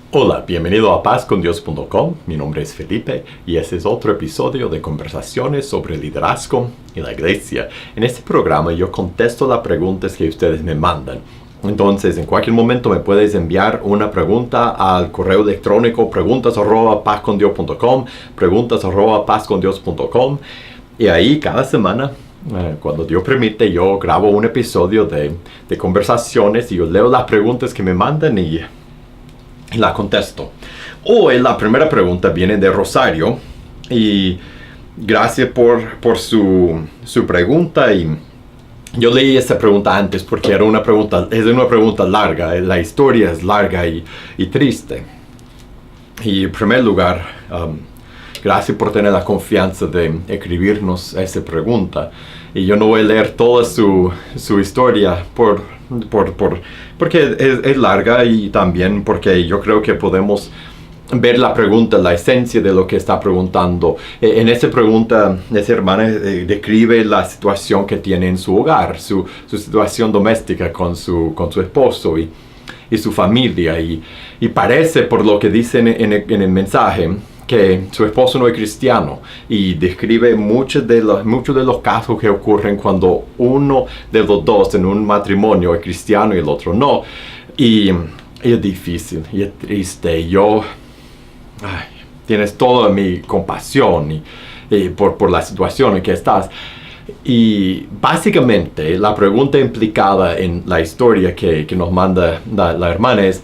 Hola, bienvenido a pazcondios.com. Mi nombre es Felipe y este es otro episodio de conversaciones sobre liderazgo y la iglesia. En este programa yo contesto las preguntas que ustedes me mandan. Entonces, en cualquier momento me puedes enviar una pregunta al correo electrónico preguntas@pazcondios.com, preguntas@pazcondios.com, y ahí cada semana, cuando Dios permite, yo grabo un episodio de conversaciones y yo leo las preguntas que me mandan y la contesto. Hoy la primera pregunta viene de Rosario y gracias por su pregunta. Y yo leí esta pregunta antes porque es una pregunta larga. La historia es larga y triste. Y en primer lugar, gracias por tener la confianza de escribirnos esa pregunta. Y yo no voy a leer toda su historia porque es larga, y también porque yo creo que podemos ver la pregunta, la esencia de lo que está preguntando. En esta pregunta, esa hermana describe la situación que tiene en su hogar, su situación doméstica con su esposo y su familia. Y parece, por lo que dice en el mensaje, que su esposo no es cristiano, y describe muchos de los casos que ocurren cuando uno de los dos en un matrimonio es cristiano y el otro no. Y es difícil y es triste. Tienes toda mi compasión por la situación en que estás. Y básicamente la pregunta implicada en la historia que nos manda la hermana es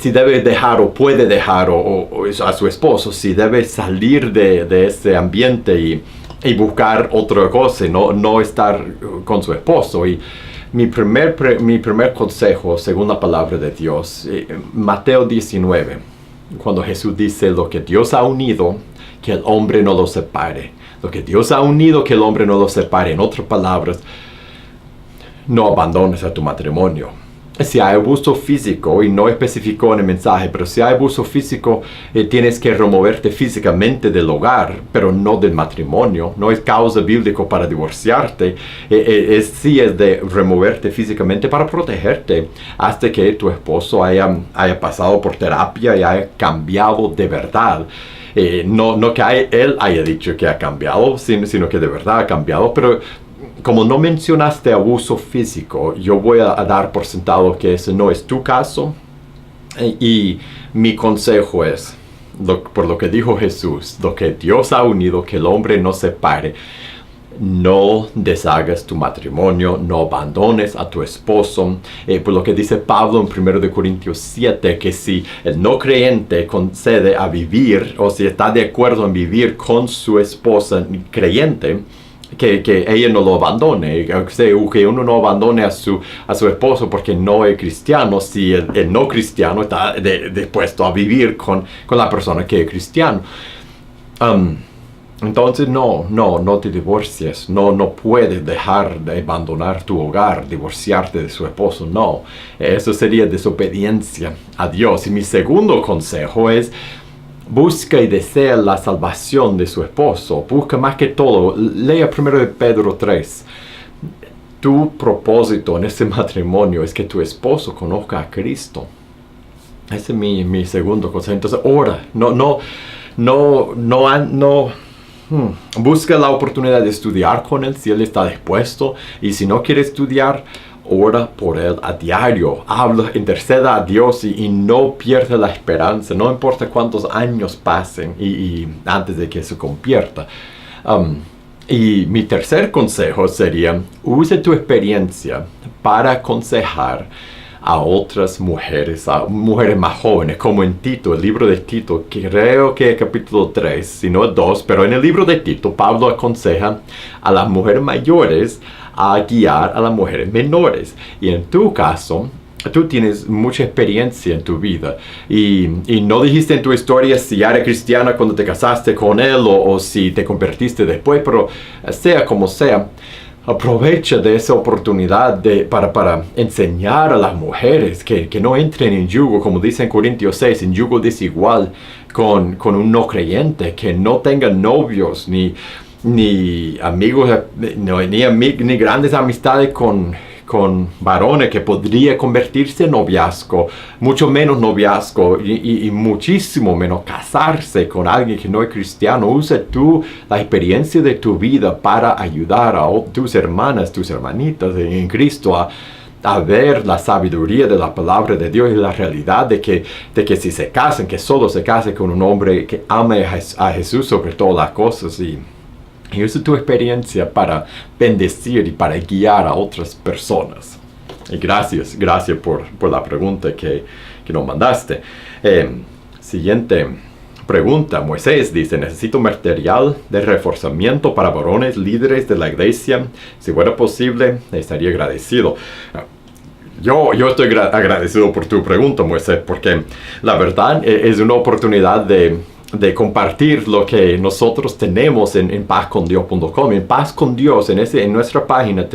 si debe dejar o puede dejar a su esposo, si debe salir de ese ambiente y buscar otra cosa y no estar con su esposo. Y mi primer consejo, según la palabra de Dios, Mateo 19, cuando Jesús dice: lo que Dios ha unido, que el hombre no lo separe. Lo que Dios ha unido, que el hombre no lo separe. En otras palabras, no abandones a tu matrimonio. Si hay abuso físico, y no especificó en el mensaje, pero si hay abuso físico, tienes que removerte físicamente del hogar, pero no del matrimonio. No es causa bíblica para divorciarte. Sí es de removerte físicamente para protegerte hasta que tu esposo haya pasado por terapia y haya cambiado de verdad. No que él haya dicho que ha cambiado, sino que de verdad ha cambiado. Pero como no mencionaste abuso físico, yo voy a dar por sentado que ese no es tu caso. Y mi consejo es, por lo que dijo Jesús: lo que Dios ha unido, que el hombre no separe. No deshagas tu matrimonio, no abandones a tu esposo. Por lo que dice Pablo en 1 Corintios 7, que si el no creyente concede a vivir, o si está de acuerdo en vivir con su esposa creyente, que ella no lo abandone. Que uno no abandone a su esposo porque no es cristiano, si el no cristiano está dispuesto a vivir con la persona que es cristiano. Entonces no te divorcies. No puedes dejar de abandonar tu hogar, divorciarte de su esposo. No, eso sería desobediencia a Dios. Y mi segundo consejo es: busca y desea la salvación de su esposo. Busca más que todo. Lea 1 Pedro 3. Tu propósito en ese matrimonio es que tu esposo conozca a Cristo. Ese es mi segundo consejo. Entonces ora. Busca la oportunidad de estudiar con él si él está dispuesto. Y si no quiere estudiar, ora por él a diario. Habla, interceda a Dios y no pierda la esperanza. No importa cuántos años pasen y antes de que se convierta. Y mi tercer consejo sería: use tu experiencia para aconsejar a otras mujeres, a mujeres más jóvenes, como en Tito, el libro de Tito, creo que es capítulo 3, si no 2, pero en el libro de Tito, Pablo aconseja a las mujeres mayores a guiar a las mujeres menores. Y en tu caso, tú tienes mucha experiencia en tu vida y no dijiste en tu historia si eres cristiana cuando te casaste con él o si te convertiste después, pero sea como sea, aprovecha de esa oportunidad para enseñar a las mujeres que no entren en yugo, como dice en Corintios 6, en yugo desigual con un no creyente, que no tengan novios ni amigos, ni grandes amistades con con varones que podría convertirse en noviazgo, mucho menos noviazgo y muchísimo menos casarse con alguien que no es cristiano. Usa tú la experiencia de tu vida para ayudar a tus hermanas, tus hermanitas en Cristo a ver la sabiduría de la palabra de Dios y la realidad de que si se casan, que solo se casen con un hombre que ame a Jesús sobre todas las cosas. Y usa tu experiencia para bendecir y para guiar a otras personas. Y gracias por la pregunta que nos mandaste. Siguiente pregunta. Moisés dice: necesito material de reforzamiento para varones líderes de la iglesia. Si fuera posible, estaría agradecido. Yo estoy agradecido por tu pregunta, Moisés, porque la verdad es una oportunidad de compartir lo que nosotros tenemos en pazcondios.com. En Paz con Dios, en nuestra página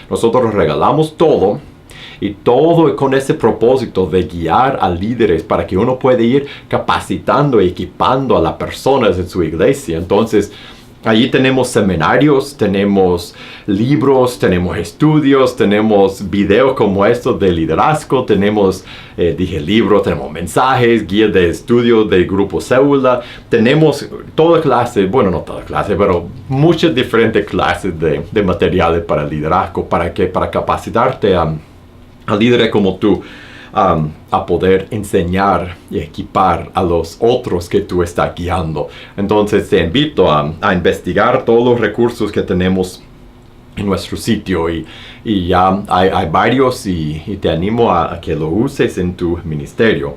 nosotros regalamos todo, y todo con ese propósito de guiar a líderes para que uno pueda ir capacitando y equipando a las personas en su iglesia. Entonces, allí tenemos seminarios, tenemos libros, tenemos estudios, tenemos videos como estos de liderazgo, tenemos, libros, tenemos mensajes, guías de estudio del grupo Célula, tenemos toda clase, bueno, no toda clase, pero muchas diferentes clases de materiales para liderazgo, para capacitarte a líderes como tú, a poder enseñar y equipar a los otros que tú estás guiando. Entonces te invito a investigar todos los recursos que tenemos en nuestro sitio, y ya hay varios, y te animo a que lo uses en tu ministerio.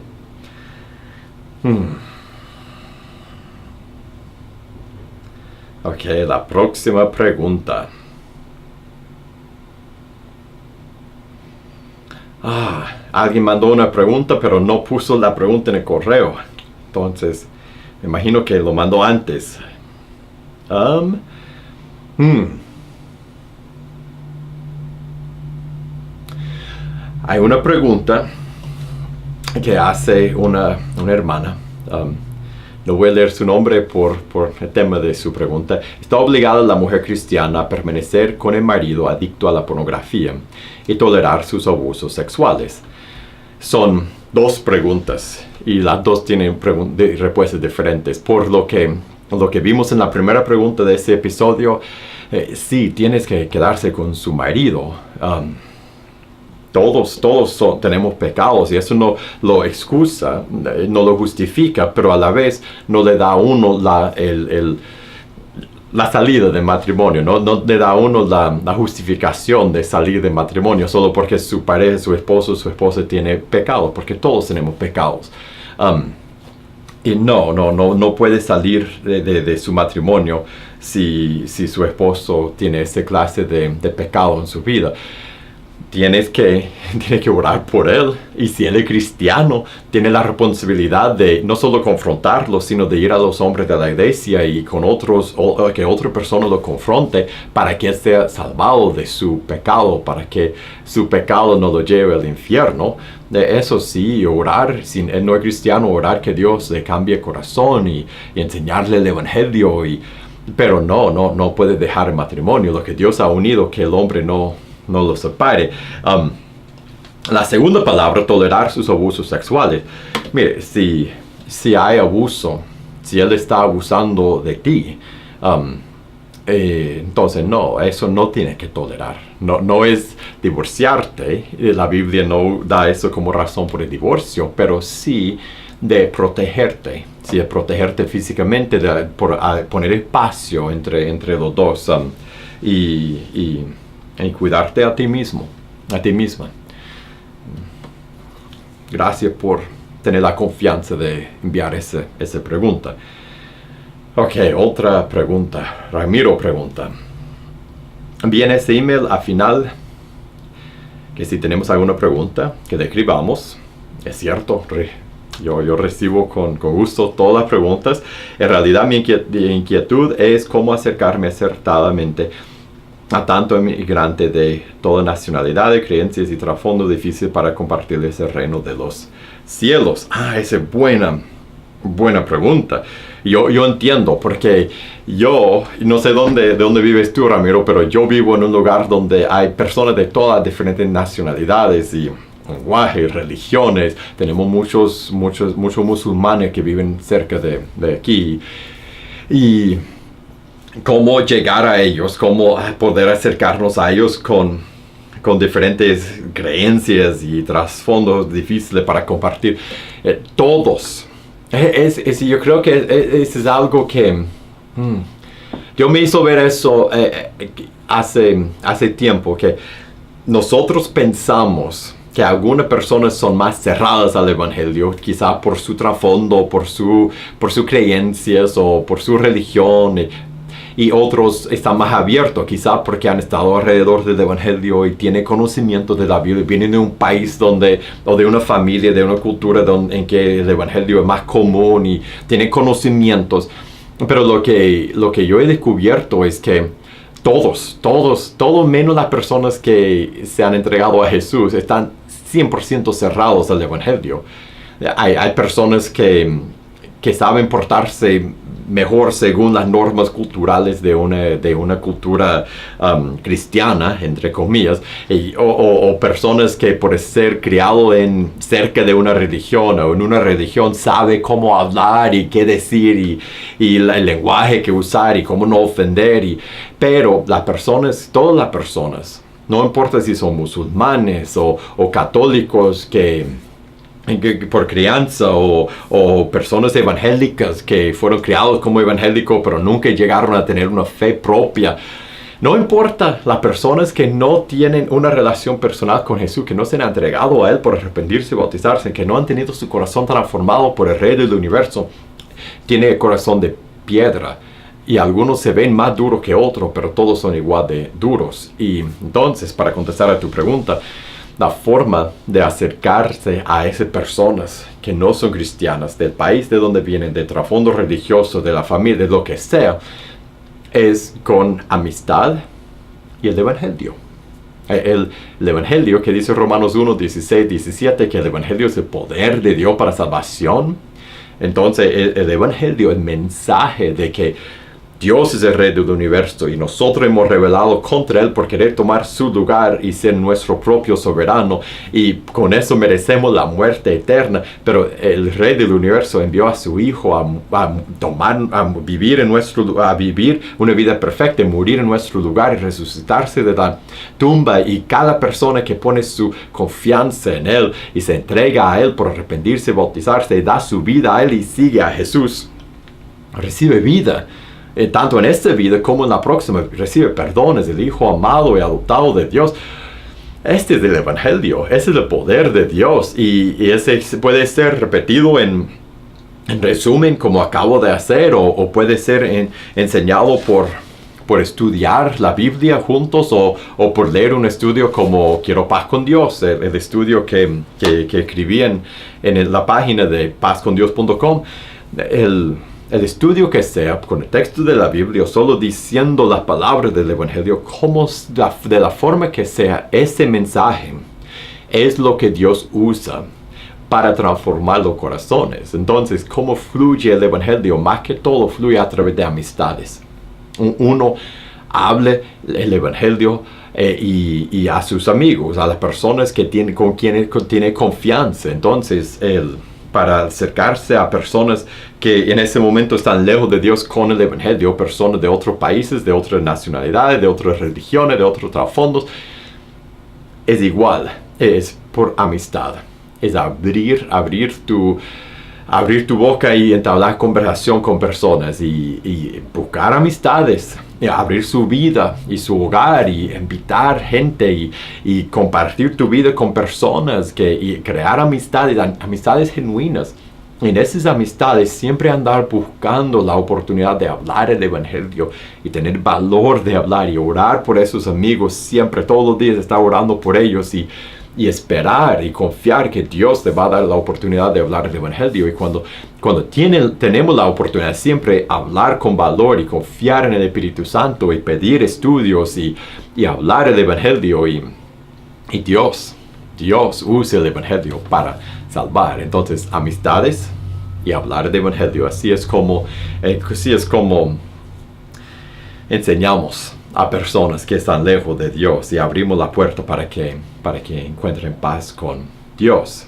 Ok, la próxima pregunta. Alguien mandó una pregunta, pero no puso la pregunta en el correo. Entonces, me imagino que lo mandó antes. Hay una pregunta que hace una hermana. No voy a leer su nombre por el tema de su pregunta. ¿Está obligada la mujer cristiana a permanecer con el marido adicto a la pornografía y tolerar sus abusos sexuales? Son dos preguntas, y las dos tienen respuestas diferentes. Por lo que vimos en la primera pregunta de ese episodio, sí, tienes que quedarse con su marido. Todos tenemos pecados, y eso no lo excusa, no lo justifica, pero a la vez no le da a uno la salida del matrimonio, no le da a uno la justificación de salir del matrimonio solo porque su pareja, su esposa tiene pecados, porque todos tenemos pecados. Y no puede salir de su matrimonio si su esposo tiene esa clase de pecado en su vida. Tienes que orar por él, y si él es cristiano, tiene la responsabilidad de no solo confrontarlo, sino de ir a los hombres de la iglesia y con otros, o que otra persona lo confronte para que él sea salvado de su pecado, para que su pecado no lo lleve al infierno. Eso sí, orar, si él no es cristiano, orar que Dios le cambie el corazón y enseñarle el evangelio, pero no puede dejar el matrimonio. Lo que Dios ha unido, que el hombre no lo separe. La segunda palabra, tolerar sus abusos sexuales. Mire, si hay abuso, si él está abusando de ti, entonces eso no tienes que tolerar. No es divorciarte. La Biblia no da eso como razón por el divorcio, pero sí de protegerte. Sí, de protegerte físicamente, por poner espacio entre los dos, y cuidarte a ti mismo, a ti misma. Gracias por tener la confianza de enviar esa pregunta. Ok, otra pregunta. Ramiro pregunta. Viene ese email al final, que si tenemos alguna pregunta, que le escribamos. Es cierto, yo recibo con gusto todas las preguntas. En realidad mi inquietud es cómo acercarme acertadamente a tanto inmigrante de toda nacionalidad, de creencias y trasfondo difícil para compartirles el reino de los cielos. Esa es buena. Buena pregunta. Yo entiendo, porque yo no sé de dónde vives tú, Ramiro, pero yo vivo en un lugar donde hay personas de todas diferentes nacionalidades y lenguajes, religiones. Tenemos muchos musulmanes que viven cerca de aquí. Y cómo llegar a ellos, cómo poder acercarnos a ellos con diferentes creencias y trasfondos difíciles para compartir. Todos. Yo creo que es algo que yo me hizo ver eso hace tiempo, que nosotros pensamos que algunas personas son más cerradas al evangelio, quizá por su trasfondo, por sus creencias o por su religión, y otros están más abiertos, quizá porque han estado alrededor del evangelio y tienen conocimiento de la Biblia, vienen de un país o de una familia, de una cultura en que el evangelio es más común y tienen conocimientos. Pero lo que yo he descubierto es que todos menos las personas que se han entregado a Jesús, están 100% cerrados al evangelio. Hay personas que saben portarse mejor según las normas culturales de una cultura cristiana, entre comillas, o personas que por ser criado cerca de una religión o en una religión sabe cómo hablar y qué decir y el lenguaje que usar y cómo no ofender. Pero todas las personas, no importa si son musulmanes o católicos que por crianza o personas evangélicas que fueron criados como evangélicos pero nunca llegaron a tener una fe propia. No importa, las personas que no tienen una relación personal con Jesús, que no se han entregado a Él por arrepentirse y bautizarse, que no han tenido su corazón transformado por el Rey del Universo, tiene el corazón de piedra. Y algunos se ven más duros que otros, pero todos son igual de duros. Y entonces, para contestar a tu pregunta, la forma de acercarse a esas personas que no son cristianas, del país de donde vienen, del trasfondo religioso, de la familia, de lo que sea, es con amistad y el evangelio. El evangelio que dice Romanos 1, 16, 17, que el evangelio es el poder de Dios para salvación. Entonces el evangelio, el mensaje de que Dios es el Rey del universo y nosotros hemos rebelado contra Él por querer tomar su lugar y ser nuestro propio soberano, y con eso merecemos la muerte eterna. Pero el Rey del universo envió a su Hijo a vivir una vida perfecta, morir en nuestro lugar y resucitarse de la tumba. Y cada persona que pone su confianza en Él y se entrega a Él por arrepentirse, bautizarse y da su vida a Él y sigue a Jesús, recibe vida. Tanto en esta vida como en la próxima, recibe perdón, es el Hijo amado y adoptado de Dios. Este es el Evangelio, ese es el poder de Dios, y ese puede ser repetido en resumen como acabo de hacer, o puede ser enseñado por estudiar la Biblia juntos, o por leer un estudio como Quiero Paz con Dios, el estudio que escribí en la página de pazcondios.com. El estudio que sea con el texto de la Biblia, solo diciendo las palabras del Evangelio, de la forma que sea, ese mensaje es lo que Dios usa para transformar los corazones. Entonces, ¿cómo fluye el Evangelio? Más que todo fluye a través de amistades. Uno hable el Evangelio y a sus amigos, a las personas con quienes tiene confianza. Entonces, para acercarse a personas que en ese momento están lejos de Dios con el Evangelio, personas de otros países, de otras nacionalidades, de otras religiones, de otros trasfondos, es igual, es por amistad. Es abrir tu boca y entablar conversación con personas y buscar amistades, y abrir su vida y su hogar y invitar gente y compartir tu vida con personas y crear amistades genuinas. En esas amistades siempre andar buscando la oportunidad de hablar el Evangelio y tener valor de hablar y orar por esos amigos siempre, todos los días estar orando por ellos y esperar y confiar que Dios te va a dar la oportunidad de hablar el Evangelio. Y cuando tenemos la oportunidad siempre hablar con valor y confiar en el Espíritu Santo y pedir estudios y hablar el Evangelio, y Dios usa el Evangelio para salvar. Entonces, amistades y hablar de evangelio. Así es como enseñamos a personas que están lejos de Dios y abrimos la puerta para que encuentren paz con Dios.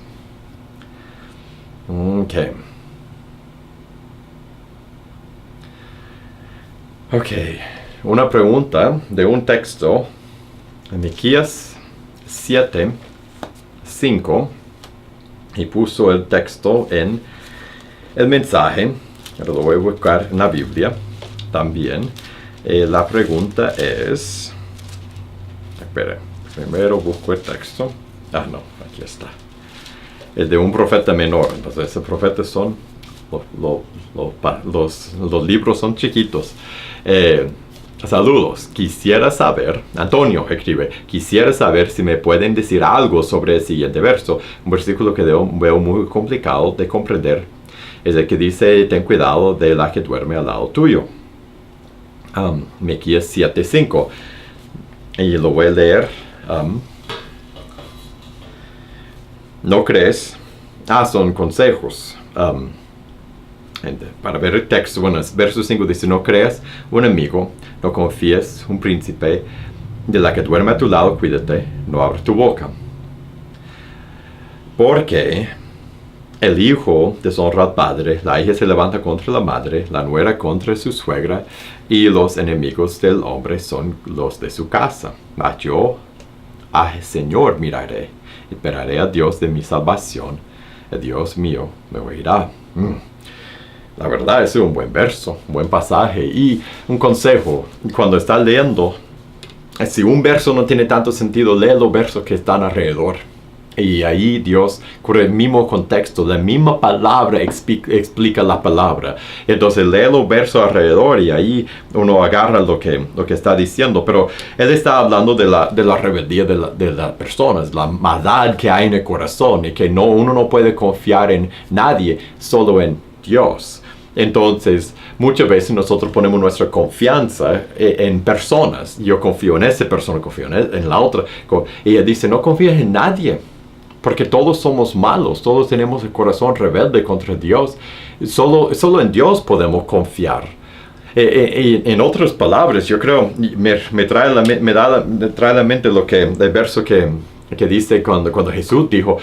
Ok, una pregunta de un texto, en Miqueas 7:5, y puso el texto en el mensaje, pero lo voy a buscar en la Biblia también. La pregunta es, espera, primero busco el texto. No, aquí está. Es de un profeta menor, entonces esos profetas son, los libros son chiquitos. Saludos, quisiera saber, Antonio escribe, quisiera saber si me pueden decir algo sobre el siguiente verso. Un versículo que veo muy complicado de comprender es el que dice, ten cuidado de la que duerme al lado tuyo. Miqueas 7:5, y lo voy a leer. ¿No crees? Son consejos. Para ver el texto, verso 5 dice, no creas un amigo, no confíes un príncipe, de la que duerme a tu lado, cuídate, no abras tu boca. Porque el hijo deshonra al padre, la hija se levanta contra la madre, la nuera contra su suegra, y los enemigos del hombre son los de su casa. Mas yo al Señor miraré, esperaré a Dios de mi salvación, el Dios mío me oirá. La verdad es un buen verso, un buen pasaje y un consejo. Cuando estás leyendo, si un verso no tiene tanto sentido, lee los versos que están alrededor. Y ahí Dios, con el mismo contexto, la misma palabra explica la palabra. Entonces lee los versos alrededor y ahí uno agarra lo que está diciendo. Pero Él está hablando de la rebeldía de las personas, la maldad que hay en el corazón y que uno no puede confiar en nadie, solo en Dios. Entonces, muchas veces nosotros ponemos nuestra confianza en personas. Yo confío en esa persona, confío en la otra. Y ella dice, no confíes en nadie, porque todos somos malos, todos tenemos el corazón rebelde contra Dios. Solo en Dios podemos confiar. En otras palabras, yo creo, me trae a la mente el verso que dice cuando Jesús dijo,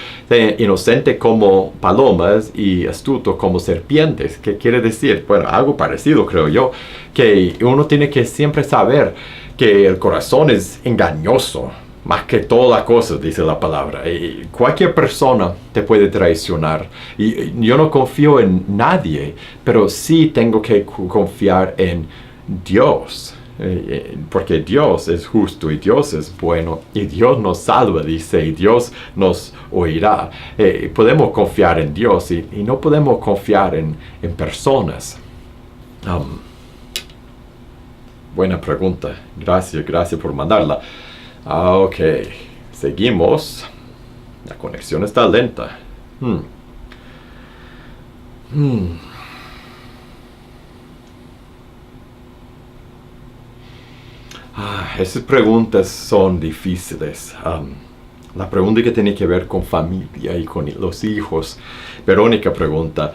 inocente como palomas y astuto como serpientes. ¿Qué quiere decir? Bueno, algo parecido creo yo, que uno tiene que siempre saber que el corazón es engañoso, más que todas las cosas, dice la palabra. Y cualquier persona te puede traicionar. Y yo no confío en nadie, pero sí tengo que confiar en Dios. Porque Dios es justo y Dios es bueno y Dios nos salva, dice, y Dios nos oirá. Podemos confiar en Dios y no podemos confiar en personas. Buena pregunta. Gracias por mandarla. Ok, seguimos. La conexión está lenta. Esas preguntas son difíciles. La pregunta que tiene que ver con familia y con los hijos. Verónica pregunta,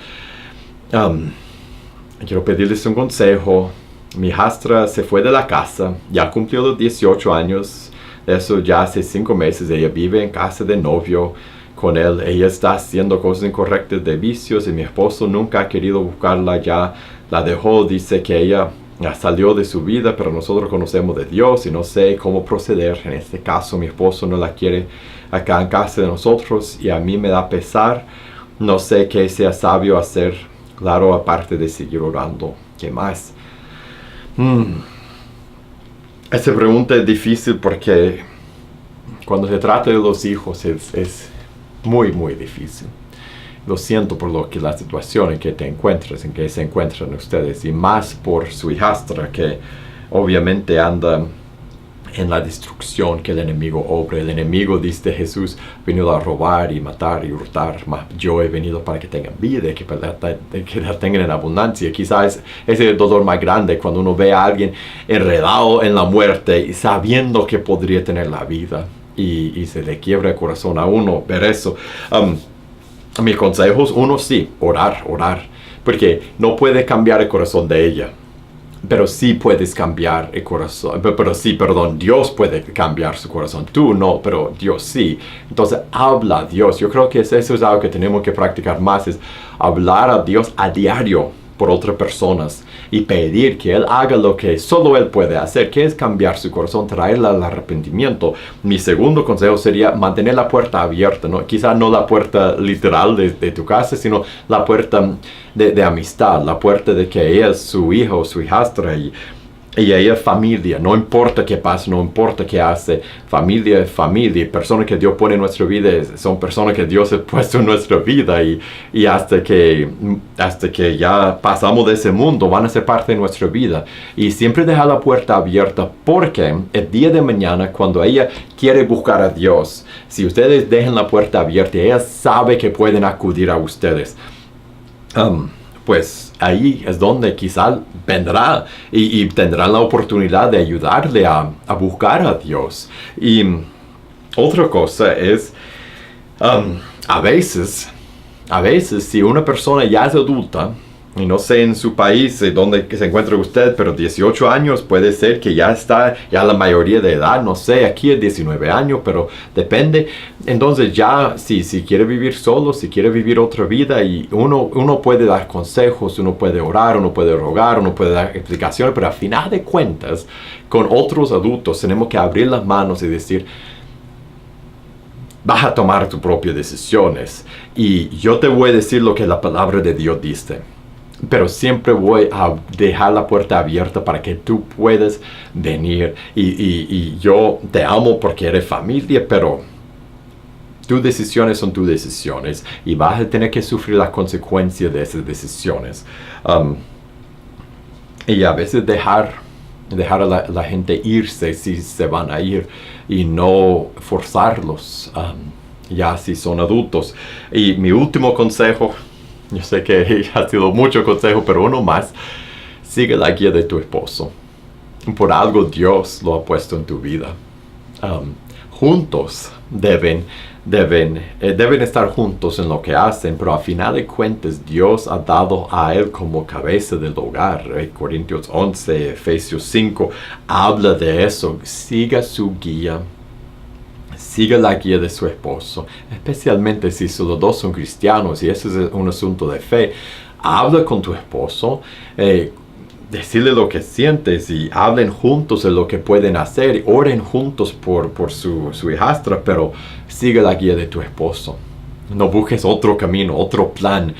quiero pedirles un consejo. Mi hijastra se fue de la casa, ya cumplió los 18 años, eso ya hace 5 meses. Ella vive en casa de novio con él. Ella está haciendo cosas incorrectas de vicios y mi esposo nunca ha querido buscarla, ya la dejó, dice que ella salió de su vida, pero nosotros conocemos de Dios y no sé cómo proceder. En este caso mi esposo no la quiere acá en casa de nosotros y a mí me da pesar. No sé qué sea sabio hacer, claro, aparte de seguir orando. ¿Qué más? Esta pregunta es difícil porque cuando se trata de los hijos es muy, muy difícil. Lo siento por la situación en que en que se encuentran ustedes, y más por su hijastra que obviamente anda en la destrucción que el enemigo obra. El enemigo, dice Jesús, ha venido a robar y matar y hurtar, mas yo he venido para que tengan vida y que la tengan en abundancia. Quizás ese es el dolor más grande cuando uno ve a alguien enredado en la muerte y sabiendo que podría tener la vida y se le quiebra el corazón a uno ver eso. Mi consejo es uno, sí, orar, porque no puede cambiar el corazón de ella, pero sí puedes cambiar el corazón, pero sí, perdón, Dios puede cambiar su corazón, tú no, pero Dios sí. Entonces habla a Dios. Yo creo que eso es algo que tenemos que practicar más, es hablar a Dios a diario por otras personas y pedir que Él haga lo que solo Él puede hacer, que es cambiar su corazón, traerla al arrepentimiento. Mi segundo consejo sería mantener la puerta abierta, ¿no? Quizá no la puerta literal de tu casa, sino la puerta de amistad, la puerta de que ella es su hijo o su hijastra y ella es familia, no importa qué pasa, no importa qué hace, familia es familia, personas que Dios pone en nuestra vida son personas que Dios ha puesto en nuestra vida y hasta que ya pasamos de ese mundo van a ser parte de nuestra vida. Y siempre dejar la puerta abierta porque el día de mañana cuando ella quiere buscar a Dios, si ustedes dejan la puerta abierta, ella sabe que pueden acudir a ustedes. Pues ahí es donde quizás vendrá y tendrán la oportunidad de ayudarle a buscar a Dios. Y otra cosa es, a veces si una persona ya es adulta, y no sé en su país donde se encuentra usted, pero 18 años puede ser que ya está, ya la mayoría de edad, no sé, aquí es 19 años, pero depende. Entonces ya, si quiere vivir solo, si quiere vivir otra vida, y uno puede dar consejos, uno puede orar, uno puede rogar, uno puede dar explicaciones, pero al final de cuentas, con otros adultos tenemos que abrir las manos y decir, vas a tomar tus propias decisiones, y yo te voy a decir lo que la palabra de Dios dice. Pero siempre voy a dejar la puerta abierta para que tú puedas venir. Y yo te amo porque eres familia, pero tus decisiones son tus decisiones. Y vas a tener que sufrir las consecuencias de esas decisiones. Y a veces dejar a la gente irse si se van a ir. Y no forzarlos, ya si son adultos. Y mi último consejo... Yo sé que ha sido mucho consejo, pero uno más. Sigue la guía de tu esposo. Por algo Dios lo ha puesto en tu vida. Juntos deben estar juntos en lo que hacen, pero a final de cuentas Dios ha dado a él como cabeza del hogar. Corintios 11, Efesios 5, habla de eso. Siga su guía. Siga la guía de su esposo, especialmente si los dos son cristianos y eso es un asunto de fe. Habla con tu esposo, decirle lo que sientes y hablen juntos de lo que pueden hacer. Oren juntos por su hijastra, pero siga la guía de tu esposo. No busques otro camino, otro plan.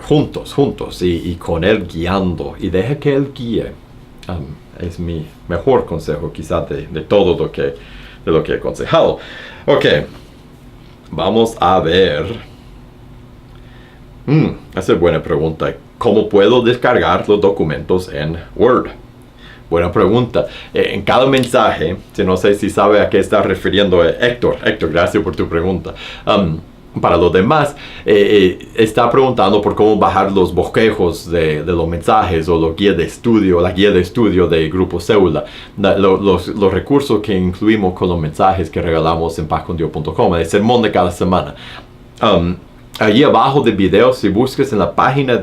Juntos y con él guiando y deja que él guíe. Es mi mejor consejo quizás de todo lo que he aconsejado. Ok, vamos a ver. Esa es buena pregunta. ¿Cómo puedo descargar los documentos en Word? Buena pregunta. En cada mensaje, no sé si sabe a qué está refiriendo Héctor, gracias por tu pregunta. Para los demás, está preguntando por cómo bajar los bosquejos de los mensajes o la guía de estudio de Grupo Célula, los recursos que incluimos con los mensajes que regalamos en pazcondios.com, el sermón de cada semana. Allí abajo del video, si entres en la página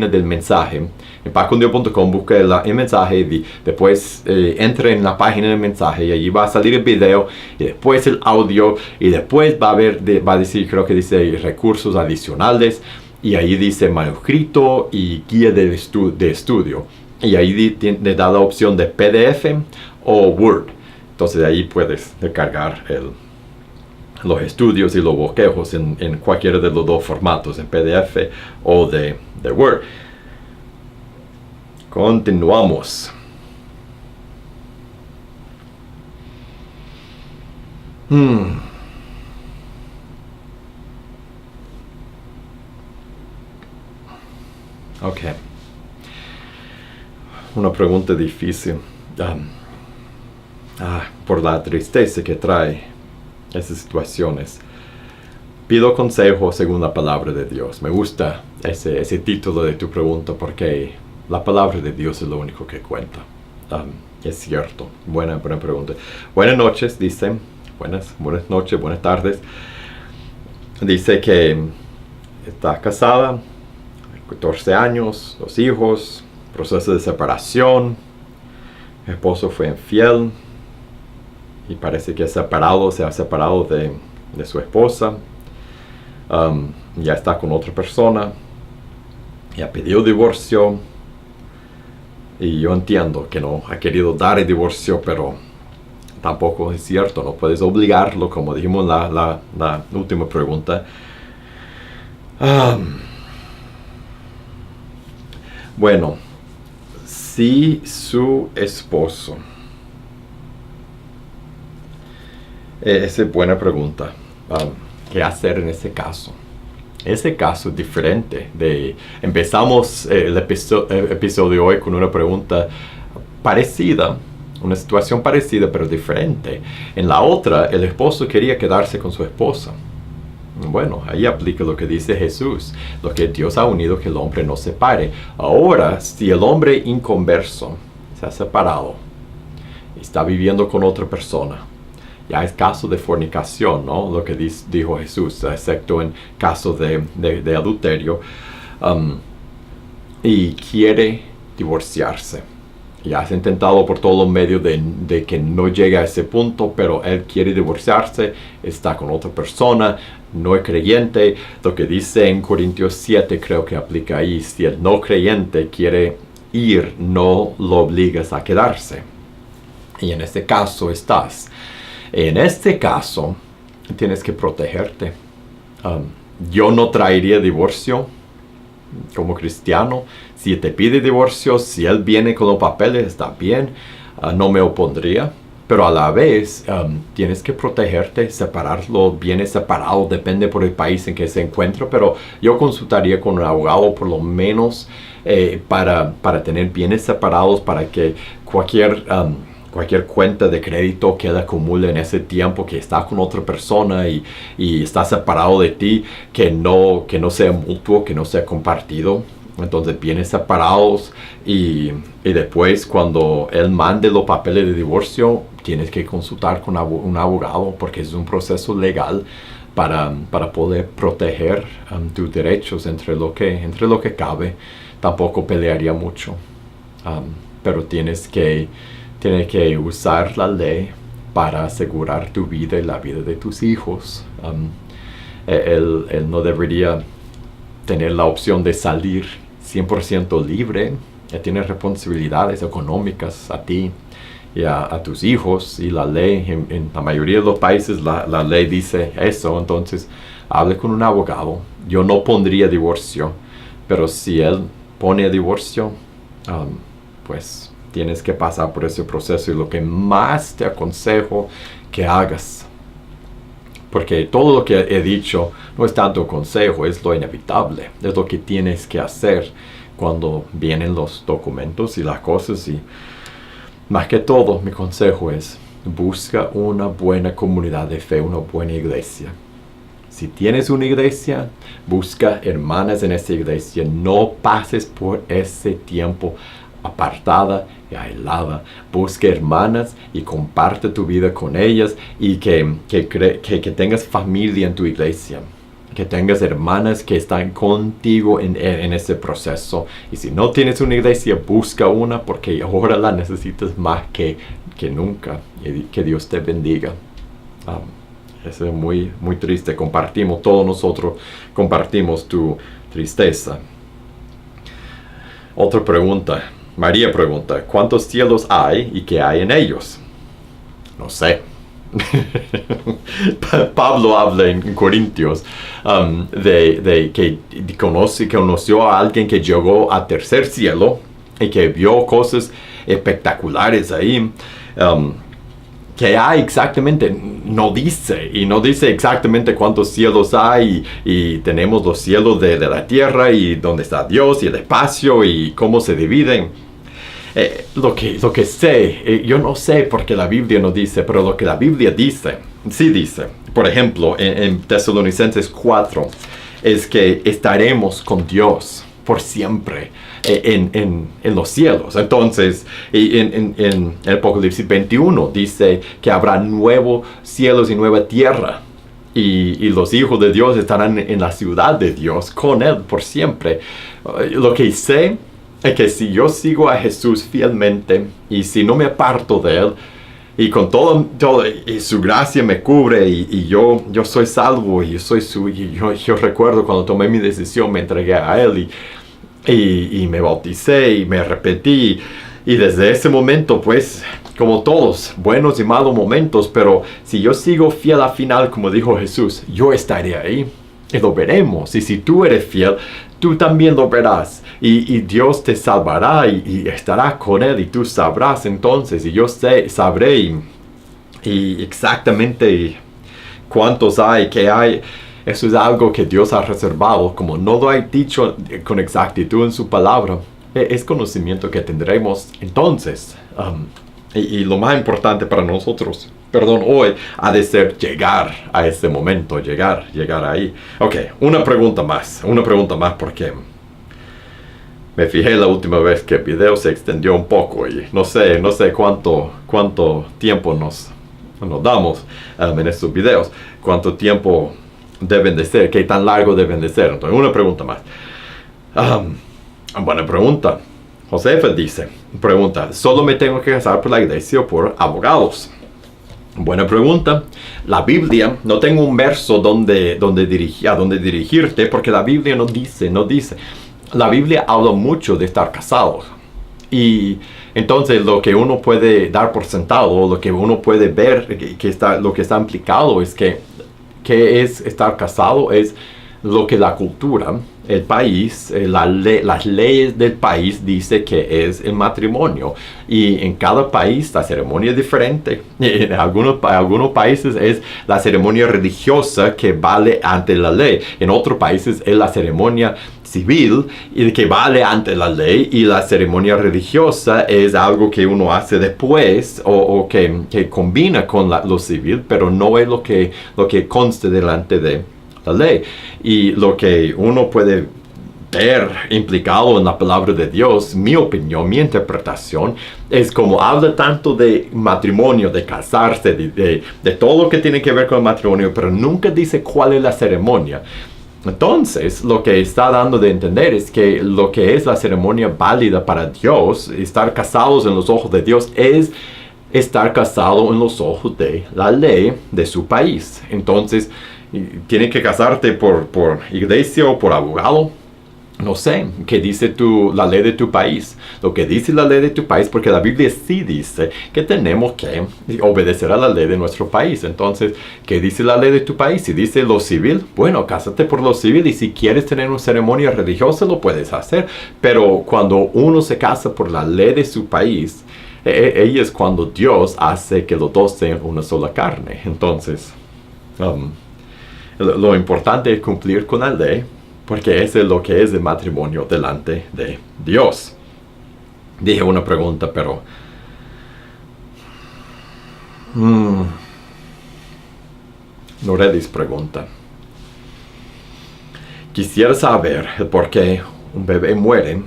del mensaje, en pazcondios.com, busca el mensaje y después entre en la página del mensaje y allí va a salir el video y después el audio y después va a decir, creo que dice recursos adicionales y ahí dice manuscrito y guía de estudio y ahí le da la opción de PDF o Word. Entonces ahí puedes descargar los estudios y los bosquejos en cualquiera de los dos formatos, en PDF o de Word. Continuamos. Ok. Una pregunta difícil. Por la tristeza que trae esas situaciones. Pido consejo según la palabra de Dios. Me gusta ese título de tu pregunta porque la palabra de Dios es lo único que cuenta. Es cierto. Buena pregunta. Buenas noches, dice. Buenas noches, buenas tardes. dice que está casada, 14 años, 2 hijos, proceso de separación, el esposo fue infiel y parece que se ha separado de su esposa, ya está con otra persona, ya pidió divorcio y yo entiendo que no ha querido dar el divorcio, pero tampoco es cierto, no puedes obligarlo, como dijimos en la última pregunta. Bueno, si su esposo, esa es buena pregunta. ¿Qué hacer en ese caso? Ese caso es diferente. Empezamos el episodio de hoy con una pregunta parecida, una situación parecida pero diferente. En la otra, el esposo quería quedarse con su esposa. Bueno, ahí aplica lo que dice Jesús, lo que Dios ha unido, que el hombre no separe. Ahora, si el hombre inconverso se ha separado y está viviendo con otra persona, ya es caso de fornicación, ¿no? Lo que dijo Jesús, excepto en caso de adulterio, y quiere divorciarse. Ya has intentado por todos los medios de que no llegue a ese punto, pero él quiere divorciarse, está con otra persona, no es creyente. Lo que dice en Corintios 7 creo que aplica ahí. Si el no creyente quiere ir, no lo obligas a quedarse. Y en este caso estás. En este caso, tienes que protegerte. Yo no traería divorcio como cristiano. Si te pide divorcio, si él viene con los papeles, está bien, no me opondría. Pero a la vez, tienes que protegerte, separarlo, bienes separados, depende por el país en que se encuentra. Pero yo consultaría con un abogado por lo menos para tener bienes separados, para que cualquier cuenta de crédito que él acumule en ese tiempo que está con otra persona y está separado de ti, que no sea mutuo, que no sea compartido. Entonces bienes separados y después cuando él mande los papeles de divorcio, tienes que consultar con un abogado porque es un proceso legal para poder proteger tus derechos entre lo que cabe. Tampoco pelearía mucho, pero tienes que usar la ley para asegurar tu vida y la vida de tus hijos. Él no debería tener la opción de salir 100% libre. Él tiene responsabilidades económicas a ti y a tus hijos, y la ley en la mayoría de los países la ley dice eso. Entonces hable con un abogado. Yo no pondría divorcio, pero si él pone divorcio, pues tienes que pasar por ese proceso, y lo que más te aconsejo que hagas, porque todo lo que he dicho no es tanto consejo, es lo inevitable, es lo que tienes que hacer cuando vienen los documentos y las cosas. Y más que todo, mi consejo es: busca una buena comunidad de fe, una buena iglesia. Si tienes una iglesia, busca hermanas en esa iglesia. No pases por ese tiempo apartada y aislada. Busca hermanas y comparte tu vida con ellas, y que tengas familia en tu iglesia, que tengas hermanas que están contigo en ese proceso. Y si no tienes una iglesia, busca una, porque ahora la necesitas más que nunca. Y que Dios te bendiga. Eso es muy, muy triste. Todos nosotros compartimos tu tristeza. Otra pregunta. María pregunta: ¿cuántos cielos hay y qué hay en ellos? No sé. Pablo habla en Corintios de que conoció a alguien que llegó a tercer cielo y que vio cosas espectaculares ahí. Que hay exactamente, no dice exactamente cuántos cielos hay, y tenemos los cielos de la tierra, y dónde está Dios y el espacio y cómo se dividen. Lo que sé, yo no sé porque la Biblia no dice, pero lo que la Biblia dice, sí dice. Por ejemplo, en Tesalonicenses 4, es que estaremos con Dios por siempre en los cielos. Entonces, en el Apocalipsis 21 dice que habrá nuevos cielos y nueva tierra. y los hijos de Dios estarán en la ciudad de Dios con Él por siempre. Lo que sé es que si yo sigo a Jesús fielmente y si no me aparto de Él, y con todo y su gracia me cubre y yo soy salvo y yo recuerdo cuando tomé mi decisión, me entregué a Él y me bauticé y me arrepentí. Y desde ese momento, pues, como todos, buenos y malos momentos, pero si yo sigo fiel al final, como dijo Jesús, yo estaré ahí y lo veremos. Y si tú eres fiel, tú también lo verás. Y Dios te salvará y estará con Él y tú sabrás entonces. Y yo sabré y exactamente cuántos hay, qué hay. Eso es algo que Dios ha reservado, como no lo ha dicho con exactitud en su palabra. Es conocimiento que tendremos entonces. Y lo más importante para nosotros, hoy ha de ser llegar a ese momento, llegar ahí. Ok, una pregunta más porque me fijé la última vez que el video se extendió un poco y no sé cuánto tiempo nos damos en estos videos, cuánto tiempo deben de ser, qué tan largo deben de ser. Entonces, una pregunta más. Buena pregunta. Josefa pregunta, ¿solo me tengo que casar por la iglesia o por abogados? Buena pregunta. La Biblia, no tengo un verso donde dirigirte, porque la Biblia no dice. La Biblia habla mucho de estar casados. Y entonces lo que uno puede dar por sentado, lo que uno puede ver, lo que está implicado es que es estar casado, es lo que la cultura, el país, las leyes del país dice que es el matrimonio. Y en cada país la ceremonia es diferente. En algunos países es la ceremonia religiosa que vale ante la ley. En otros países es la ceremonia civil y que vale ante la ley, y la ceremonia religiosa es algo que uno hace después o que combina con lo civil, pero no es lo que conste delante de la ley. Y lo que uno puede ver implicado en la palabra de Dios, mi opinión, mi interpretación, es como habla tanto de matrimonio, de casarse, de todo lo que tiene que ver con el matrimonio, pero nunca dice cuál es la ceremonia. Entonces, lo que está dando de entender es que lo que es la ceremonia válida para Dios, estar casados en los ojos de Dios, es estar casado en los ojos de la ley de su país. Entonces, ¿tiene que casarte por iglesia o por abogado? No sé, ¿qué dice la ley de tu país? Lo que dice la ley de tu país, porque la Biblia sí dice que tenemos que obedecer a la ley de nuestro país. Entonces, ¿qué dice la ley de tu país? Si dice lo civil, bueno, cásate por lo civil, y si quieres tener una ceremonia religiosa, lo puedes hacer. Pero cuando uno se casa por la ley de su país, ahí es cuando Dios hace que los dos sean una sola carne. Entonces, lo importante es cumplir con la ley, porque eso es lo que es el matrimonio delante de Dios. Dije una pregunta, pero Noredis pregunta: quisiera saber el por qué un bebé muere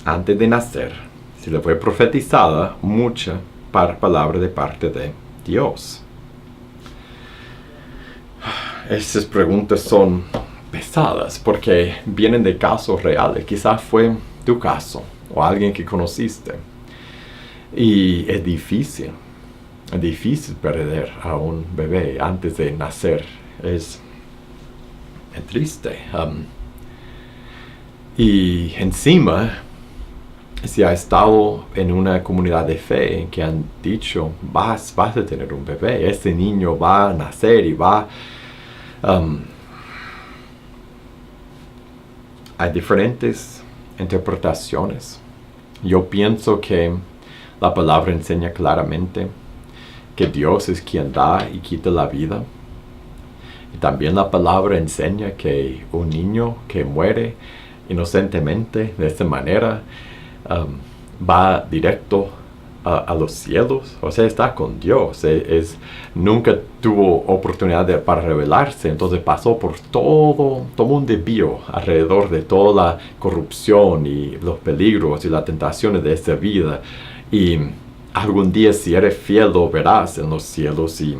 antes de nacer, si le fue profetizada mucha palabra de parte de Dios. Esas preguntas son pesadas porque vienen de casos reales. Quizás fue tu caso o alguien que conociste. Y es difícil perder a un bebé antes de nacer. Es triste. Y encima, si ha estado en una comunidad de fe en que han dicho, vas a tener un bebé, ese niño va a nacer y va... hay diferentes interpretaciones. Yo pienso que la palabra enseña claramente que Dios es quien da y quita la vida. Y también la palabra enseña que un niño que muere inocentemente de esta manera va directo a los cielos, o sea, está con Dios. Nunca tuvo oportunidad para revelarse, entonces pasó por todo un desvío alrededor de toda la corrupción y los peligros y las tentaciones de esta vida. Y algún día, si eres fiel, lo verás en los cielos. Y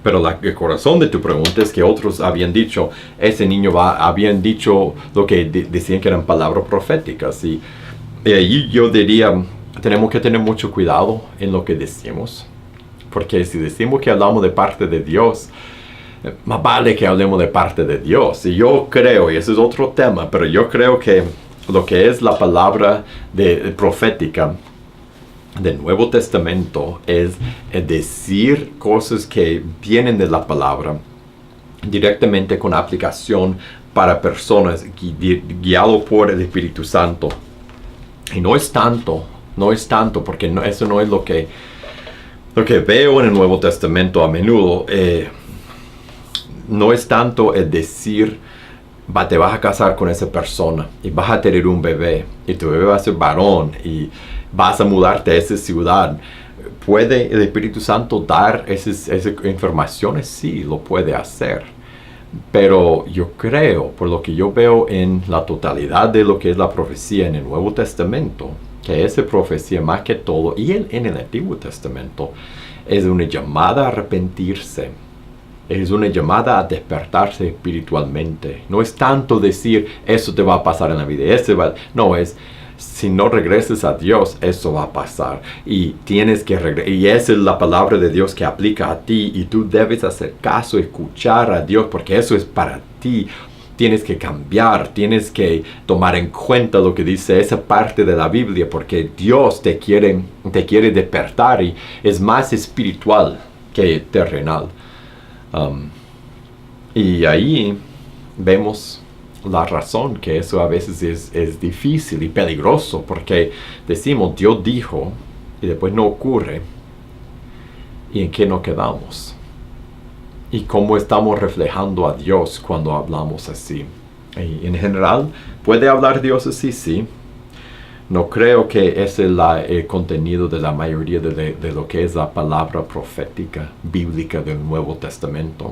Pero el corazón de tu pregunta es que otros habían dicho, ese niño habían dicho lo que decían que eran palabras proféticas. Y ahí yo diría, tenemos que tener mucho cuidado en lo que decimos. Porque si decimos que hablamos de parte de Dios, más vale que hablemos de parte de Dios. Y yo creo, y ese es otro tema, pero yo creo que lo que es la palabra profética del Nuevo Testamento es decir cosas que vienen de la palabra directamente con aplicación para personas guiado por el Espíritu Santo. Y no es tanto, porque eso no es lo que veo en el Nuevo Testamento a menudo. No es tanto el decir, te vas a casar con esa persona y vas a tener un bebé y tu bebé va a ser varón y vas a mudarte a esa ciudad. ¿Puede el Espíritu Santo dar esas informaciones? Sí, lo puede hacer. Pero yo creo, por lo que yo veo en la totalidad de lo que es la profecía en el Nuevo Testamento, que esa profecía más que todo, y en el Antiguo Testamento, es una llamada a arrepentirse. Es una llamada a despertarse espiritualmente. No es tanto decir, eso te va a pasar en la vida. No, es, si no regresas a Dios, eso va a pasar. Y tienes que regresar. Y esa es la palabra de Dios que aplica a ti. Y tú debes hacer caso, escuchar a Dios, porque eso es para ti. Tienes que cambiar, tienes que tomar en cuenta lo que dice esa parte de la Biblia, porque Dios te quiere despertar y es más espiritual que terrenal. Y ahí vemos la razón que eso a veces es difícil y peligroso, porque decimos Dios dijo y después no ocurre. ¿Y en qué nos quedamos? ¿Y cómo estamos reflejando a Dios cuando hablamos así? Y en general, ¿puede hablar Dios así? Sí. No creo que ese es el contenido de la mayoría de lo que es la palabra profética bíblica del Nuevo Testamento.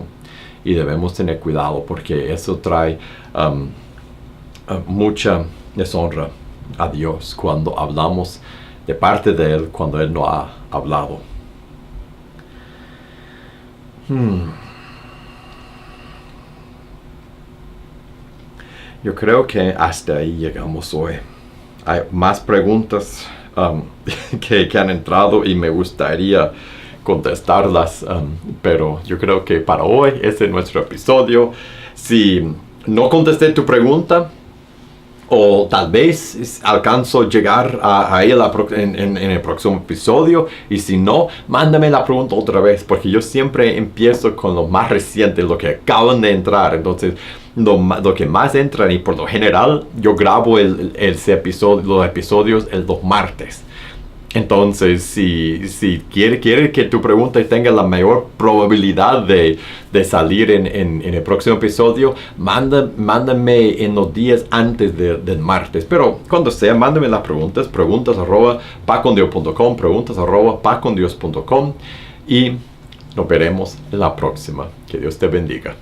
Y debemos tener cuidado porque eso trae mucha deshonra a Dios cuando hablamos de parte de Él cuando Él no ha hablado. Yo creo que hasta ahí llegamos hoy. Hay más preguntas que han entrado y me gustaría contestarlas, pero yo creo que para hoy ese es nuestro episodio. Si no contesté tu pregunta, o tal vez alcanzo a llegar a ella en el próximo episodio, y si no, mándame la pregunta otra vez, porque yo siempre empiezo con lo más reciente, lo que acaban de entrar. Entonces lo que más entran, y por lo general yo grabo los episodios los martes. Entonces, si quiere que tu pregunta tenga la mayor probabilidad de salir en el próximo episodio, mándame en los días antes del martes. Pero cuando sea, mándame las preguntas@pazcondios.com, preguntas@pazcondios.com, y nos veremos en la próxima. Que Dios te bendiga.